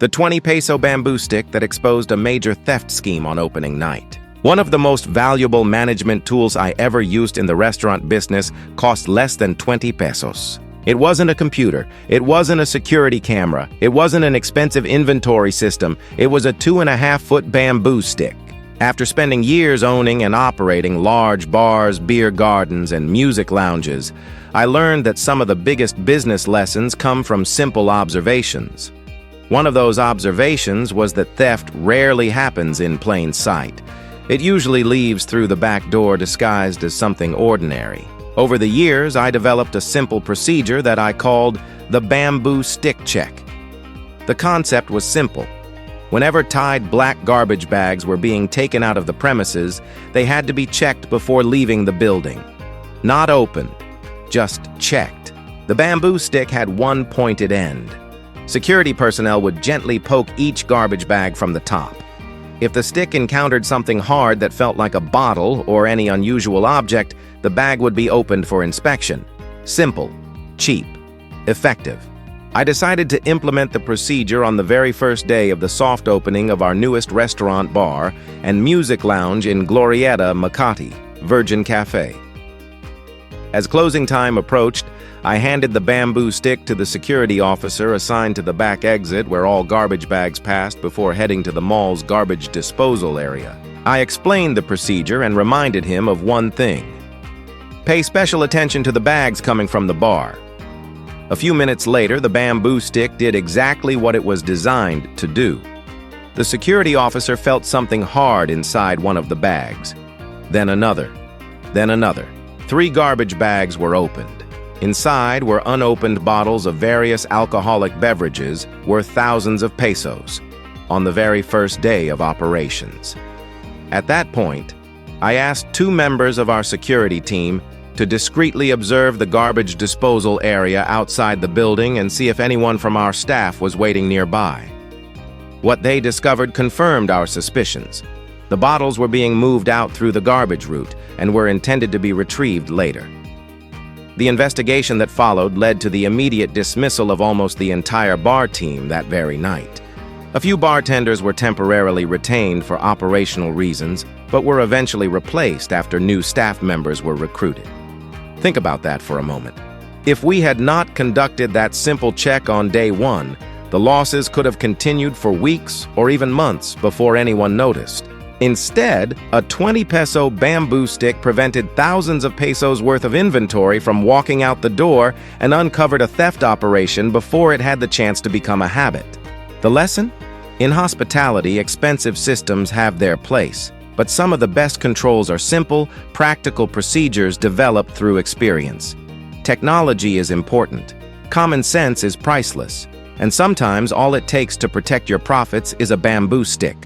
The 20 peso bamboo stick that exposed a major theft scheme on opening night. One of the most valuable management tools I ever used in the restaurant business cost less than 20 pesos. It wasn't a computer, it wasn't a security camera, it wasn't an expensive inventory system, it was a 2.5-foot bamboo stick. After spending years owning and operating large bars, beer gardens, and music lounges, I learned that some of the biggest business lessons come from simple observations. One of those observations was that theft rarely happens in plain sight. It usually leaves through the back door disguised as something ordinary. Over the years, I developed a simple procedure that I called the bamboo stick check. The concept was simple. Whenever tied black garbage bags were being taken out of the premises, they had to be checked before leaving the building. Not opened, just checked. The bamboo stick had one pointed end. Security personnel would gently poke each garbage bag from the top. If the stick encountered something hard that felt like a bottle or any unusual object, the bag would be opened for inspection. Simple, cheap, effective. I decided to implement the procedure on the very first day of the soft opening of our newest restaurant bar and music lounge in Glorieta, Makati, Virgin Cafe. As closing time approached, I handed the bamboo stick to the security officer assigned to the back exit where all garbage bags passed before heading to the mall's garbage disposal area. I explained the procedure and reminded him of one thing. Pay special attention to the bags coming from the bar. A few minutes later, the bamboo stick did exactly what it was designed to do. The security officer felt something hard inside one of the bags. Then another. Then another. 3 garbage bags were opened. Inside were unopened bottles of various alcoholic beverages worth thousands of pesos on the very first day of operations. At that point, I asked 2 members of our security team to discreetly observe the garbage disposal area outside the building and see if anyone from our staff was waiting nearby. What they discovered confirmed our suspicions. The bottles were being moved out through the garbage route and were intended to be retrieved later. The investigation that followed led to the immediate dismissal of almost the entire bar team that very night. A few bartenders were temporarily retained for operational reasons, but were eventually replaced after new staff members were recruited. Think about that for a moment. If we had not conducted that simple check on day 1, the losses could have continued for weeks or even months before anyone noticed. Instead, a 20 peso bamboo stick prevented thousands of pesos worth of inventory from walking out the door and uncovered a theft operation before it had the chance to become a habit. The lesson? In hospitality, expensive systems have their place, but some of the best controls are simple, practical procedures developed through experience. Technology is important. Common sense is priceless. And sometimes all it takes to protect your profits is a bamboo stick.